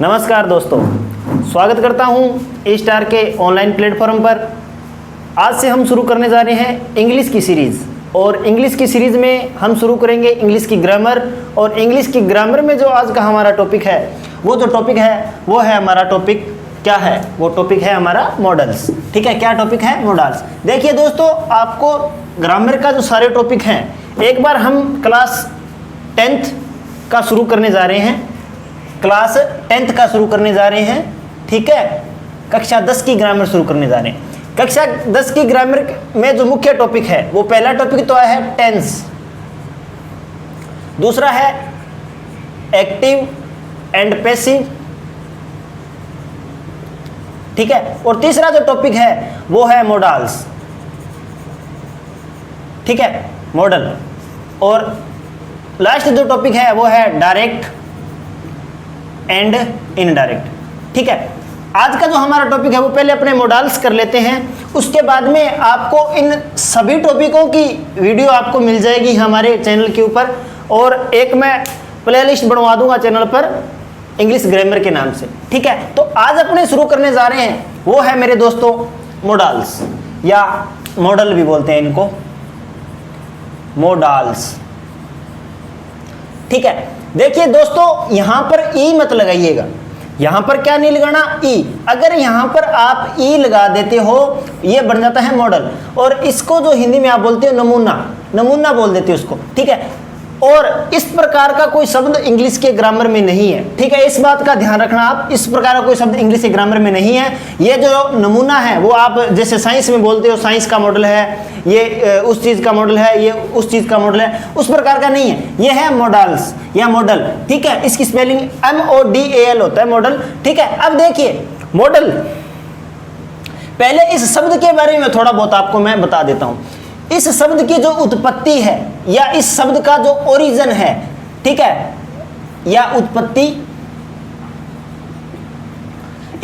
नमस्कार दोस्तों, स्वागत करता हूं ए स्टार के ऑनलाइन प्लेटफॉर्म पर। आज से हम शुरू करने जा रहे हैं इंग्लिश की सीरीज़, और इंग्लिश की सीरीज़ में हम शुरू करेंगे इंग्लिश की ग्रामर। और इंग्लिश की ग्रामर में जो आज का हमारा टॉपिक है, वो जो टॉपिक है वो है हमारा टॉपिक क्या है, वो टॉपिक है हमारा मॉडल्स। ठीक है, क्या टॉपिक है? मॉडल्स। देखिए दोस्तों, आपको ग्रामर का जो सारे टॉपिक हैं, एक बार हम क्लास 10th का शुरू करने जा रहे हैं, क्लास 10th का शुरू करने जा रहे हैं। ठीक है, कक्षा 10 की ग्रामर शुरू करने जा रहे हैं। कक्षा 10 की ग्रामर में जो मुख्य टॉपिक है, वो पहला टॉपिक तो है टेंस, दूसरा है एक्टिव एंड पैसिव। ठीक है, और तीसरा जो टॉपिक है वो है मॉडल्स। ठीक है, मॉडल। और लास्ट जो टॉपिक है वो है डायरेक्ट एंड इनडायरेक्ट। ठीक है, आज का जो हमारा टॉपिक है वो पहले अपने मॉडल्स कर लेते हैं, उसके बाद में आपको इन सभी टॉपिकों की वीडियो आपको मिल जाएगी हमारे चैनल के ऊपर, और एक मैं प्लेलिस्ट बनवा दूंगा चैनल पर इंग्लिश ग्रामर के नाम से। ठीक है, तो आज अपने शुरू करने जा रहे हैं वो है मेरे दोस्तों मॉडल्स, या मॉडल भी बोलते हैं इनको, मॉडल्स। ठीक है, देखिए दोस्तों, यहां पर ई मत लगाइएगा। यहां पर क्या नहीं लगाना? ई। अगर यहां पर आप ई लगा देते हो, ये बन जाता है मॉडल, और इसको जो हिंदी में आप बोलते हो नमूना, नमूना बोल देते हो उसको। ठीक है, और इस प्रकार का कोई शब्द इंग्लिश के ग्रामर में नहीं है। ठीक है, इस बात का ध्यान रखना आप, इस प्रकार का कोई शब्द इंग्लिश के ग्रामर में नहीं है। ये जो नमूना है वो आप जैसे साइंस में बोलते हो, साइंस का मॉडल है, ये उस चीज का मॉडल है, ये उस चीज का मॉडल है, उस प्रकार का नहीं है। ये है मॉडल्स या मॉडल। ठीक है, इसकी स्पेलिंग MODAL होता है, मॉडल। ठीक है, अब देखिए मॉडल, पहले इस शब्द के बारे में थोड़ा बहुत आपको मैं बता देता हूं। इस शब्द की जो उत्पत्ति है, या इस शब्द का जो ओरिजिन है, ठीक है, या उत्पत्ति,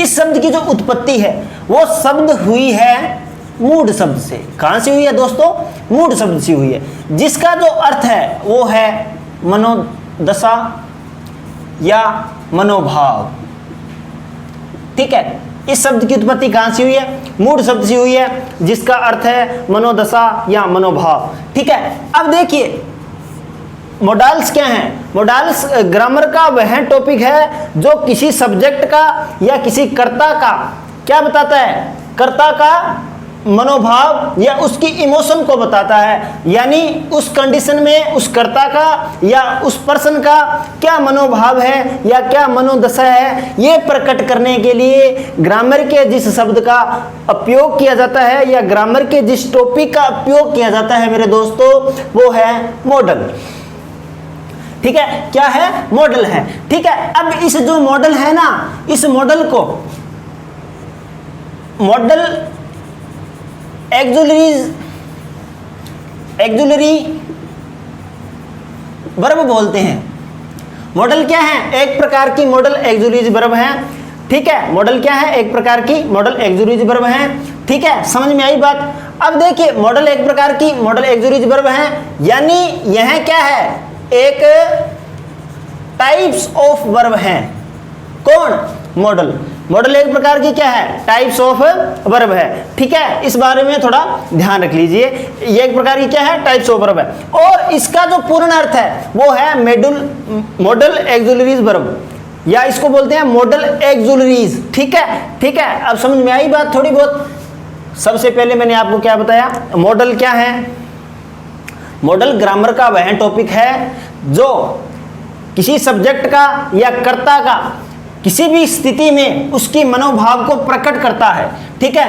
इस शब्द की जो उत्पत्ति है वो शब्द हुई है मूढ़ शब्द से। कहां से हुई है दोस्तों? मूढ़ शब्द से हुई है, जिसका जो अर्थ है वो है मनोदशा या मनोभाव। ठीक है, इस शब्द की उत्पत्ति कहां से हुई है? मूढ़ शब्द से हुई है, जिसका अर्थ है मनोदशा या मनोभाव। ठीक है, अब देखिए मॉडल्स क्या हैं। मॉडल्स ग्रामर का वह टॉपिक है जो किसी सब्जेक्ट का या किसी कर्ता का क्या बताता है? कर्ता का मनोभाव या उसकी इमोशन को बताता है, यानी उस कंडीशन में उस कर्ता का या उस पर्सन का क्या मनोभाव है या क्या मनोदशा है, ये प्रकट करने के लिए ग्रामर के जिस शब्द का उपयोग किया जाता है या ग्रामर के जिस टॉपिक का उपयोग किया जाता है मेरे दोस्तों, वो है मॉडल। ठीक है, क्या है? मॉडल है। ठीक है, अब इस जो मॉडल है ना, इस मॉडल को मॉडल एक्जुलरी वर्ब बोलते हैं। मॉडल क्या है? एक प्रकार की मॉडल एक्जुलरी वर्ब है। ठीक है, मॉडल क्या है? एक प्रकार की मॉडल एक्जुलरी वर्ब है। ठीक है, समझ में आई बात? अब देखिए, मॉडल एक प्रकार की मॉडल एक्जुलरी वर्ब है, यानी यह क्या है? एक टाइप्स ऑफ वर्ब है। कौन? मॉडल। मॉडल एक प्रकार की क्या है? टाइप्स ऑफ वर्ब है। ठीक है, इस बारे में थोड़ा ध्यान रख लीजिए। ये एक प्रकार की क्या है? टाइप्स ऑफ वर्ब है, और इसका जो पूर्ण अर्थ है वो है मॉडल एक्जुलरीज वर्ब, या इसको बोलते हैं मॉडल एक्जुलरीज। ठीक है, ठीक है, अब समझ में आई बात थोड़ी बहुत? सबसे पहले मैंने आपको क्या बताया, मॉडल क्या है? मॉडल ग्रामर का वह टॉपिक है जो किसी सब्जेक्ट का या कर्ता का किसी भी स्थिति में उसकी मनोभाव को प्रकट करता है। ठीक है,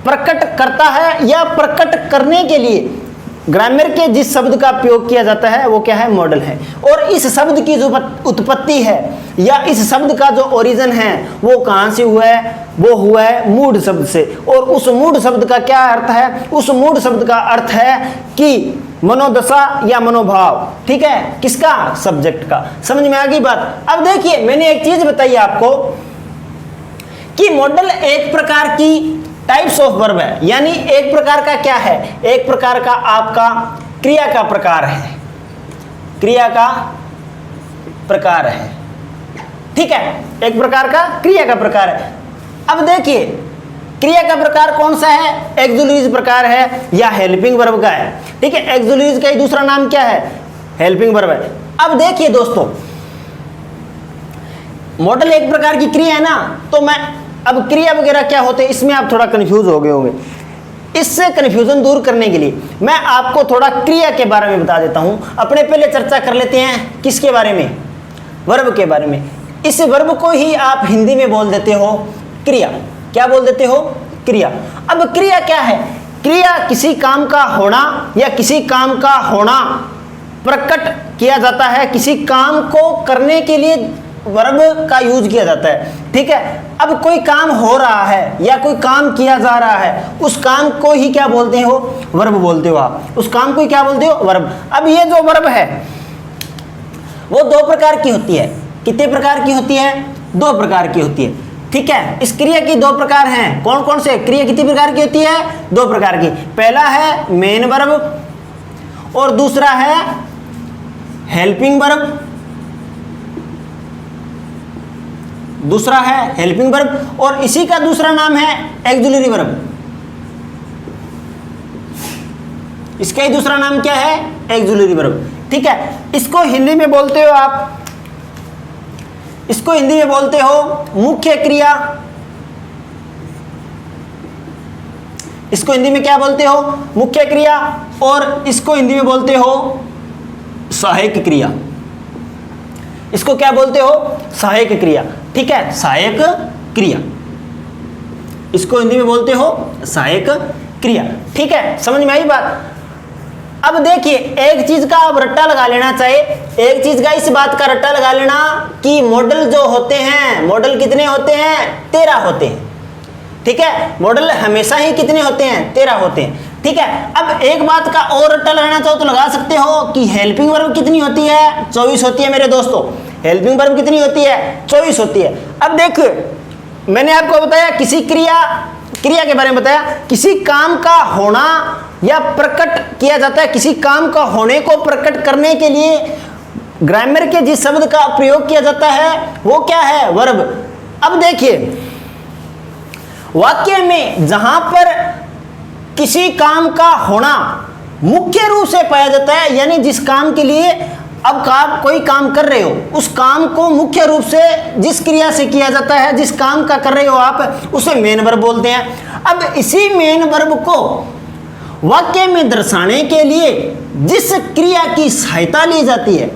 प्रकट करता है या प्रकट करने के लिए ग्रामर के जिस शब्द का प्रयोग किया जाता है वो क्या है? मॉडल है। और इस शब्द की जो उत्पत्ति है या इस शब्द का जो ओरिजिन है वो कहां से हुआ है? वो हुआ है मूढ़ शब्द से। और उस मूढ़ शब्द का क्या अर्थ है? उस मूढ़ शब्द का अर्थ है कि मनोदशा या मनोभाव। ठीक है, किसका? सब्जेक्ट का। समझ में आ गई बात? अब देखिए, मैंने एक चीज बताई आपको कि मॉडल एक प्रकार की टाइप्स ऑफ वर्ब है, यानी एक प्रकार का क्या है? एक प्रकार का आपका क्रिया का प्रकार है, क्रिया का प्रकार है। ठीक है, एक प्रकार का क्रिया का प्रकार है। अब देखिए क्रिया का प्रकार कौन सा है, एक्सुलरीज प्रकार है या हेल्पिंग वर्ब का है। ठीक है, एक्सुलरीज का ही दूसरा नाम क्या है, हेल्पिंग वर्ब है। अब देखिए दोस्तों, मॉडल एक प्रकार की क्रिया है ना, तो मैं अब क्रिया वगैरह क्या होते हैं इसमें आप थोड़ा कंफ्यूज हो गए होंगे। इससे कंफ्यूजन दूर करने के लिए मैं आपको थोड़ा क्रिया के बारे में बता देता हूं। अपने पहले चर्चा कर लेते हैं किसके बारे में, वर्ब के बारे में। इस वर्ब को ही आप हिंदी में बोल देते हो क्रिया। क्या बोल देते हो, क्रिया। अब क्रिया क्या है, क्रिया किसी काम का होना या किसी काम का होना प्रकट किया जाता है, किसी काम को करने के लिए वर्ब का यूज किया जाता है। ठीक है, अब कोई काम हो रहा है या कोई काम किया जा रहा है, उस काम को ही क्या बोलते हो, वर्ब बोलते हो आप। उस काम को ही क्या बोलते हो, वर्ब। अब ये जो वर्ब है वो दो प्रकार की होती है। कितने प्रकार की होती है, दो प्रकार की होती है। ठीक है, इस क्रिया की दो प्रकार हैं। कौन कौन से, क्रिया कितनी प्रकार की होती है, दो प्रकार की। पहला है मेन वर्ब और दूसरा है हेल्पिंग वर्ब। दूसरा है हेल्पिंग वर्ब और इसी का दूसरा नाम है एक्सुलरी वर्ब। इसका ही दूसरा नाम क्या है, एक्सुलरी वर्ब। ठीक है, इसको हिंदी में बोलते हो आप, इसको हिंदी में बोलते हो मुख्य क्रिया। इसको हिंदी में क्या बोलते हो, मुख्य क्रिया। और इसको हिंदी में बोलते हो सहायक क्रिया। इसको क्या बोलते हो, सहायक क्रिया। ठीक है, सहायक क्रिया, इसको हिंदी में बोलते हो सहायक क्रिया। ठीक है, समझ में आई बात। अब देखिए एक चीज का आप रट्टा लगा लेना चाहिए, एक चीज का इस बात का रट्टा लगा लेना कि मॉडल जो होते हैं, मॉडल कितने होते हैं, 13 होते हैं। ठीक है, मॉडल हमेशा ही कितने होते हैं, 13 होते हैं। ठीक है, अब एक बात का और रट्टा लगाना चाहो तो लगा सकते हो कि हेल्पिंग वर्ब कितनी होती है, 24 होती है मेरे दोस्तों। हेल्पिंग वर्ब कितनी होती है, 24 होती है। अब देखो मैंने आपको बताया किसी क्रिया के बारे में बताया, किसी काम का होना या प्रकट किया जाता है, किसी काम का होने को प्रकट करने के लिए ग्रामर के जिस शब्द का प्रयोग किया जाता है वो क्या है, वर्ब। अब देखिए वाक्य में जहां पर किसी काम का होना मुख्य रूप से पाया जाता है, यानी जिस काम के लिए अब आप कोई काम कर रहे हो, उस काम को मुख्य रूप से जिस क्रिया से किया जाता है, जिस काम का कर रहे हो आप, उसे मेन वर्ब बोलते हैं। अब इसी मेन वर्ब को वाक्य में दर्शाने के लिए जिस क्रिया की सहायता ली जाती है,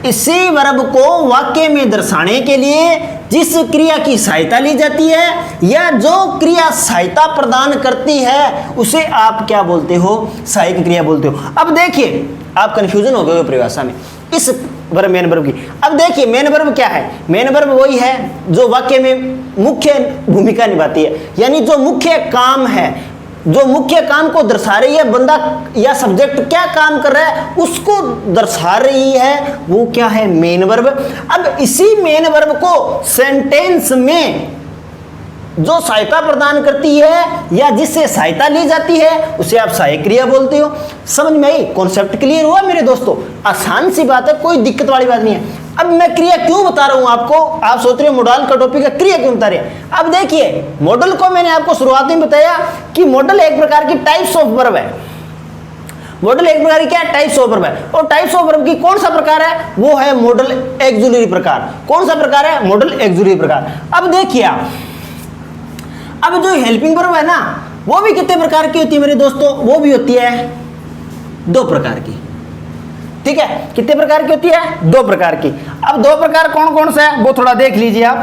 इसी वर्ब को वाक्य में दर्शाने के लिए जिस क्रिया की सहायता ली जाती है या जो क्रिया सहायता प्रदान करती है उसे आप क्या बोलते हो, सहायक क्रिया बोलते हो। अब देखिए आप कंफ्यूजन हो गए परिभाषा में इस वर्ब मेन वर्ब की। अब देखिए मेन वर्ब क्या है, मेन वर्ब वही है जो वाक्य में मुख्य भूमिका निभाती है, यानी जो मुख्य काम है, जो मुख्य काम को दर्शा रही है, बंदा या सब्जेक्ट क्या काम कर रहा है उसको दर्शा रही है, वो क्या है, मेन वर्ब। अब इसी मेन वर्ब को सेंटेंस में जो सहायता प्रदान करती है या जिससे सहायता ली जाती है उसे आप सहायक क्रिया बोलते हो। समझ में आई, कॉन्सेप्ट क्लियर हुआ मेरे दोस्तों, आसान सी बात है, कोई दिक्कत वाली बात नहीं है। अब मैं क्रिया क्यों बता रहा हूं आपको, आप सोच रहे हो मॉडल का टॉपिक है, क्रिया क्यों बता रहे हैं। अब देखिए मॉडल को मैंने आपको शुरुआत में बताया कि मॉडल एक प्रकार की टाइप्स ऑफ वर्ब है। मॉडल एक प्रकार की क्या है, टाइप्स ऑफ वर्ब है। और टाइप्स ऑफ वर्ब की कौन सा प्रकार है, वो है मॉडल एक्सुलरी प्रकार। कौन सा प्रकार है, मॉडल एक्सुलरी प्रकार। अब देखिए आप, अब जो हेल्पिंग वर्ब है ना, वो भी कितने प्रकार की होती है मेरे दोस्तों, वो भी होती है 2 प्रकार की। ठीक है, कितने प्रकार की होती है, 2 प्रकार की। अब 2 प्रकार कौन कौन सा है वो थोड़ा देख लीजिए आप।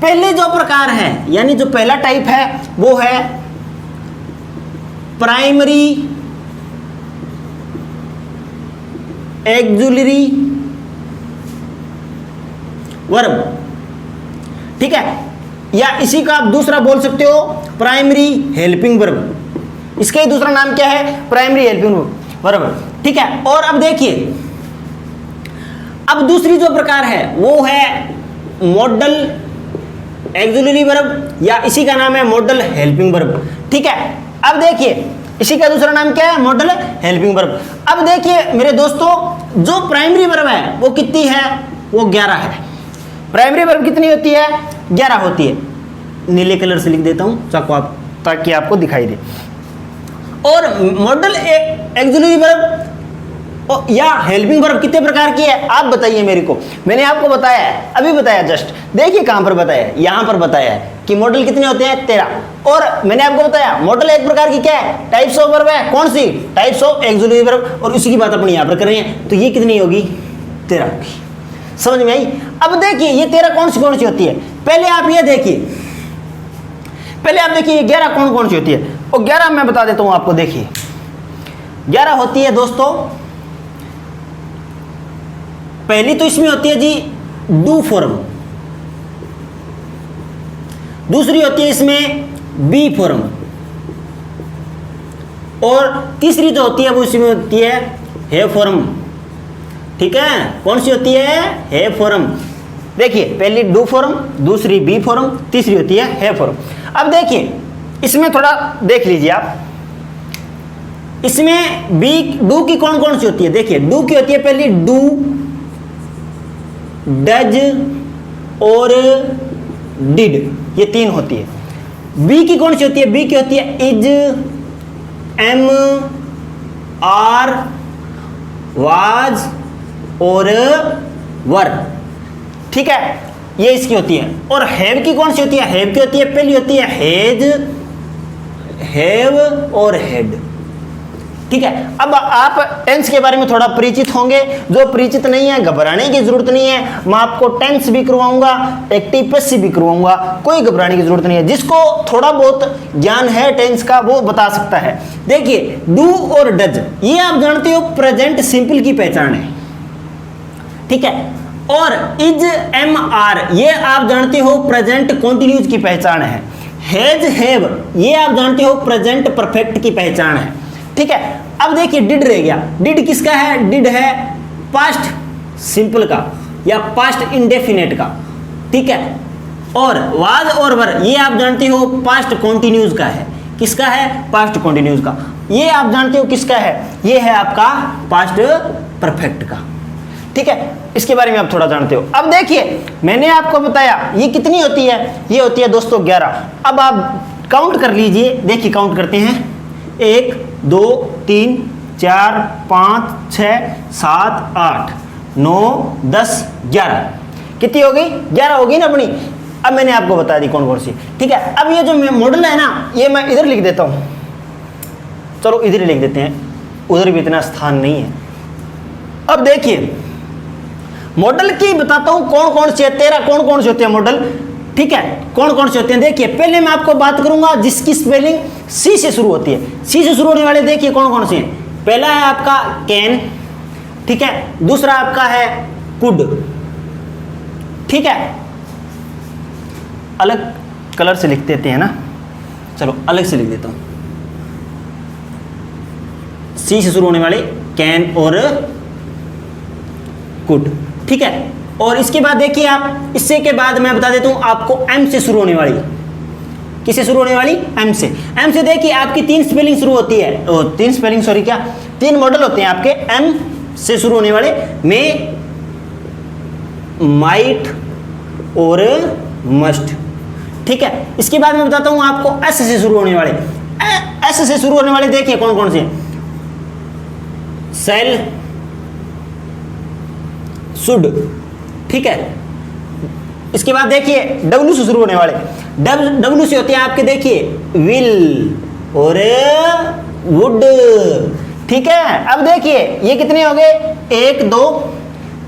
पहले जो प्रकार है, यानी जो पहला टाइप है वो है प्राइमरी एक्सुलरी वर्ब। ठीक है, या इसी का आप दूसरा बोल सकते हो प्राइमरी हेल्पिंग वर्ब। इसका ही दूसरा नाम क्या है, प्राइमरी हेल्पिंग वर्ब। ठीक है, और अब देखिए अब दूसरी जो प्रकार है वो है मॉडल एक्सुलरी वर्ब, या इसी का नाम है मॉडल हेल्पिंग वर्ब। ठीक है, अब देखिए इसी का दूसरा नाम क्या है, मॉडल हेल्पिंग वर्ब। अब देखिए मेरे दोस्तों, जो प्राइमरी वर्ब है वो कितनी है, वो 11 है। प्राइमरी वर्ब कितनी होती है? 11 होती है। नीले कलर से लिख देता हूँ चाकू आप, ताकि आपको दिखाई दे। और मॉडल ऑक्सिलरी वर्ब या हेल्पिंग वर्ब कितने प्रकार की है आप बताइए मेरे को। मैंने आपको बताया है, अभी बताया जस्ट, देखिए कहां पर बताया है, यहां पर बताया है कि मॉडल कितने होते हैं? 13। और मैंने आपको बताया मॉडल एक प्रकार की क्या है? टाइप्स ऑफ वर्ब है। कौन सी? Types of auxiliary verb. और उसी की बात अपने यहां पर कर रहे हैं, तो ये कितनी होगी? 13 होगी। समझ में आई? अब देखिए ये 13 कौन सी होती है? पहले आप ये देखिए, पहले आप देखिए 11 कौन सी होती है। और 11 मैं बता देता हूं आपको। देखिए 11 होती है दोस्तों, पहली तो इसमें होती है जी डू फॉर्म, दूसरी होती है इसमें बी फॉर्म, और तीसरी जो होती है वो इसमें होती है है फॉर्म। ठीक है, कौन सी होती है? है फॉर्म। देखिए पहली डू फॉर्म, दूसरी बी फॉर्म, तीसरी होती है है फॉर्म। अब देखिए इसमें थोड़ा देख लीजिए आप, इसमें बी डू की कौन सी होती है? देखिए डू की होती है पहली डू, डज और डिड, ये 3 होती है। बी की कौन सी होती है? बी की होती है इज, एम, आर, वाज और वर। ठीक है, ये इसकी होती है। और हैव की कौन सी होती है? हैव की होती है पहली होती है हैज, हैव और हैड। ठीक है, अब आप टेंस के बारे में थोड़ा परिचित होंगे। जो परिचित नहीं है घबराने की जरूरत नहीं है, मैं आपको टेंस भी करवाऊंगा, एक्टिव पैसिव भी करवाऊंगा, कोई घबराने की जरूरत नहीं है। जिसको थोड़ा बहुत ज्ञान है टेंस का वो बता सकता है। देखिए डू और डज ये आप जानते हो प्रेजेंट सिंपल की पहचान है। ठीक है, और इज, एम, आर ये आप जानते हो प्रेजेंट कंटिन्यूज की पहचान है। हैज, हैव ये आप जानते हो प्रेजेंट परफेक्ट की पहचान है। ठीक है, अब देखिए डिड रह गया। डिड किसका है? डिड है पास्ट सिंपल का या पास्ट इंडेफिनेट का। ठीक है, और वाज और वर ये आप जानते हो पास्ट कॉन्टिन्यूज का है। किसका है? पास्ट कॉन्टिन्यूज का। ये आप जानते हो किसका है? ये है आपका पास्ट परफेक्ट का। ठीक है, इसके बारे में आप थोड़ा जानते हो। अब देखिए मैंने आपको बताया ये कितनी होती है? ये होती है दोस्तों 11। अब आप काउंट कर लीजिए। देखिए काउंट करते हैं, 1 2 3 4 5 6 7 8 9 10 11। कितनी हो गई? 11 हो गई ना अपनी। अब मैंने आपको बता दी कौन सी। ठीक है, अब ये जो मॉडल है ना, ये मैं इधर लिख देता हूं। चलो इधर ही लिख देते हैं, उधर भी इतना स्थान नहीं है। अब देखिए मॉडल की बताता हूं कौन सी है। 13 कौन सी होती है मॉडल। ठीक है, कौन से होते हैं? देखिए पहले मैं आपको बात करूंगा जिसकी स्पेलिंग सी से शुरू होती है। सी से शुरू होने वाले देखिए कौन से हैं। पहला है आपका कैन, ठीक है, दूसरा आपका है कुड। ठीक है, अलग कलर से लिख देते हैं ना, चलो अलग से लिख देता हूं। सी से शुरू होने वाले कैन और कुड। ठीक है, और इसके बाद देखिए आप, इससे के बाद मैं बता देता हूं आपको एम से शुरू होने वाली। किससे शुरू होने वाली? एम से। एम से देखिए आपकी 3 स्पेलिंग शुरू होती है। 3 स्पेलिंग सॉरी क्या 3 मॉडल होते हैं आपके एम से शुरू होने वाले, में, माइट और मस्ट। ठीक है, इसके बाद मैं बताता हूं आपको एस से शुरू होने वाले। एस से शुरू होने वाले देखिए कौन से? Shall, should. ठीक है, इसके बाद देखिए डब्ल्यू से शुरू होने वाले। डब्ल्यू से होते हैं आपके देखिए विल और वुड। ठीक है, अब देखिए ये कितने हो गए? 1 2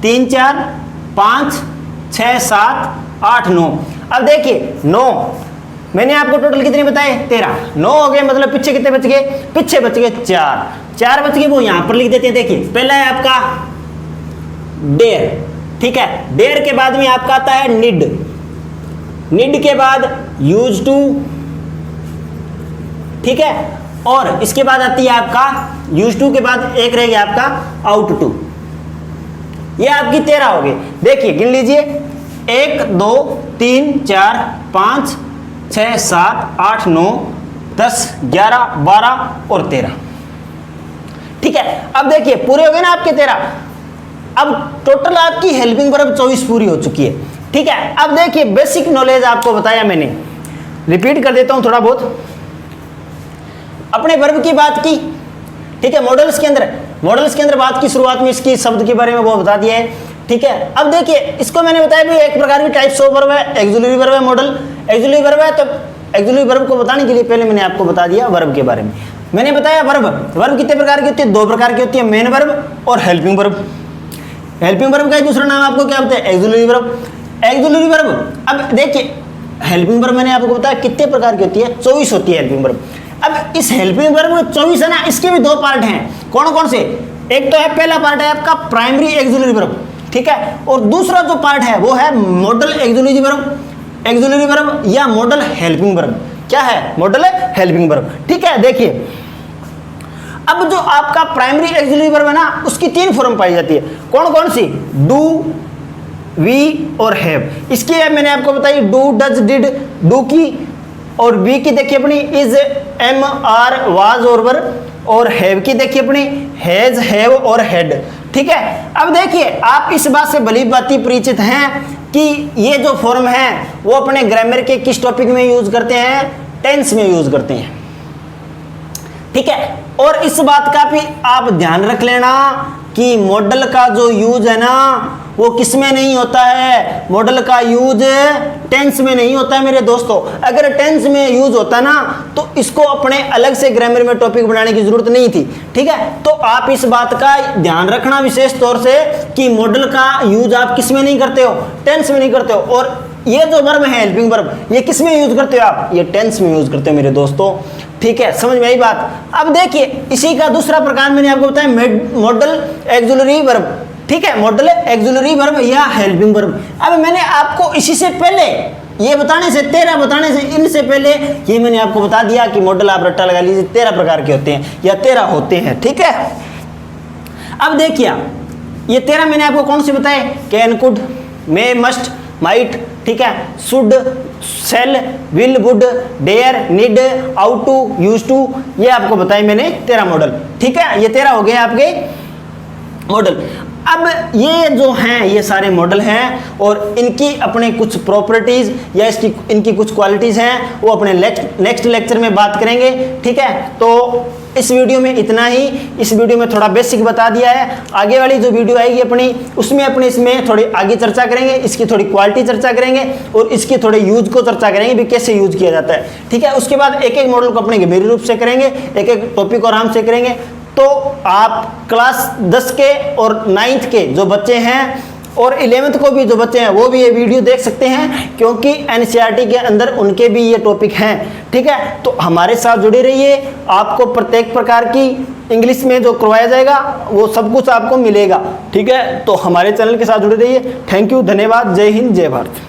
3 4 5 6 7 8 9। अब देखिए 9 मैंने आपको टोटल कितने बताए? 13। 9 हो गए, मतलब पीछे कितने बच गए? पीछे बच गए 4 बच गए, वो यहां पर लिख देते हैं। देखिए पहला है आपका डेयर। ठीक है, डेयर के बाद में आपका आता है निड, निड के बाद यूज टू। ठीक है, और इसके बाद आती है आपका यूज टू के बाद एक रह गया आपका आउट टू। ये आपकी 13 हो गई। देखिए गिन लीजिए, 1 2 3 4 5 6 7 8 9 10 11 12 और 13। ठीक है, अब देखिए पूरे हो गए ना आपके 13। अब टोटल आपकी हेल्पिंग वर्ब 24 पूरी हो चुकी है। ठीक है, अब देखिए बेसिक नॉलेज आपको बताया मैंने, रिपीट कर देता हूं थोड़ा बहुत। अपने वर्ब की बात की, ठीक है, मॉडल्स के अंदर बात की, शुरुआत में इसकी शब्द के बारे में वो बता दिया है, ठीक है। अब देखिए इसको मैंने बताया भी एक प्रकार की टाइप्स ऑफ वर्ब है, एक्सिलरी वर्ब है, मॉडल एक्सिलरी वर्ब है। तो एक्सिलरी वर्ब को बताने के लिए पहले मैंने आपको बता दिया वर्ब के बारे में। मैंने बताया वर्ब कितने प्रकार की होती है, 2 प्रकार की होती है, मेन वर्ब और हेल्पिंग वर्ब। हेल्पिंग वर्ब का दूसरा नाम आपको क्या बताया, एक्सिलरी वर्ब। एक्सिलरी वर्ब, अब देखिए हेल्पिंग वर्ब मैंने आपको बताया कितने प्रकार की होती है, 24 होती है हेल्पिंग वर्ब। अब इस हेल्पिंग वर्ब में 24 है ना, इसके भी 2 पार्ट हैं, कौन कौन से, एक तो है पहला पार्ट है आपका प्राइमरी एक्सिलरी वर्ब, ठीक है, और दूसरा जो पार्ट है वो है मॉडल एक्सिलरी वर्ब या मॉडल हेल्पिंग वर्ब। क्या है, मॉडल हेल्पिंग वर्ब, ठीक है। देखिए अब जो आपका प्राइमरी एक्सिलरी वर्ब है ना, उसकी 3 फॉर्म पाई जाती है, कौन कौन सी, डू, वी और हैव। इसकी है मैंने आपको बताई, डू, डज, डिड, डू की, और वी की देखिए अपनी इज, एम, आर, वाज और वर, और हैव की देखिए अपनी हैज, हैव और हैड, ठीक है। अब देखिए आप इस बात से भली भांति परिचित हैं कि ये जो फॉर्म है वो अपने ग्रामर के किस टॉपिक में यूज करते हैं, टेंस में यूज करते हैं, ठीक है। और इस बात का भी आप ध्यान रख लेना कि मॉडल का जो यूज है ना वो किस में नहीं होता है, मॉडल का यूज टेंस में नहीं होता है मेरे दोस्तों। अगर टेंस में यूज होता ना तो इसको अपने अलग से ग्रामर में टॉपिक बनाने की जरूरत नहीं थी, ठीक है। तो आप इस बात का ध्यान रखना विशेष तौर से कि मॉडल का यूज आप किस में नहीं करते हो, टेंस में नहीं करते हो। और ये जो वर्ब है हेल्पिंग वर्ब, ये किस में यूज करते हो आप, ये टेंस में यूज करते हो मेरे दोस्तों, ठीक है। समझ में आई बात। अब देखिए इसी का दूसरा प्रकार मैंने आपको बताया मॉडल एक्सिलरी वर्ब, ठीक है, मॉडल एक्सिलरी वर्ब या हेल्पिंग वर्ब। अब मैंने आपको इसी से पहले ये बताने से 13 बताने से इनसे पहले ये मैंने आपको बता दिया कि मॉडल आप रट्टा लगा लीजिए 13 प्रकार के होते हैं या 13 होते हैं, ठीक है। अब देखिए ये 13 मैंने आपको कौन से बताए, can, could, may, must, might, ठीक है, should, shall, will, would, dare, need, ought to, use to, ये आपको बताए मैंने 13 मॉडल, ठीक है। ये 13 हो गए आपके मॉडल। अब ये जो हैं ये सारे मॉडल हैं और इनकी अपने कुछ प्रॉपर्टीज या इनकी कुछ क्वालिटीज हैं, वो अपने नेक्स्ट लेक्चर में बात करेंगे, ठीक है। तो इस वीडियो में इतना ही, इस वीडियो में थोड़ा बेसिक बता दिया है। आगे वाली जो वीडियो आएगी अपनी उसमें इसमें थोड़ी आगे चर्चा करेंगे, इसकी थोड़ी क्वालिटी चर्चा करेंगे और इसके थोड़े यूज को चर्चा करेंगे भी कैसे यूज किया जाता है, ठीक है। उसके बाद एक एक मॉडल को अपने गंभीर रूप से करेंगे, एक एक टॉपिक को आराम से करेंगे। तो आप क्लास 10 के और 9th के जो बच्चे हैं और 11th को भी जो बच्चे हैं वो भी ये वीडियो देख सकते हैं, क्योंकि एनसीईआरटी के अंदर उनके भी ये टॉपिक हैं, ठीक है। तो हमारे साथ जुड़े रहिए, आपको प्रत्येक प्रकार की इंग्लिश में जो करवाया जाएगा वो सब कुछ आपको मिलेगा, ठीक है। तो हमारे चैनल के साथ जुड़े रहिए। थैंक यू, धन्यवाद, जय हिंद, जय भारत।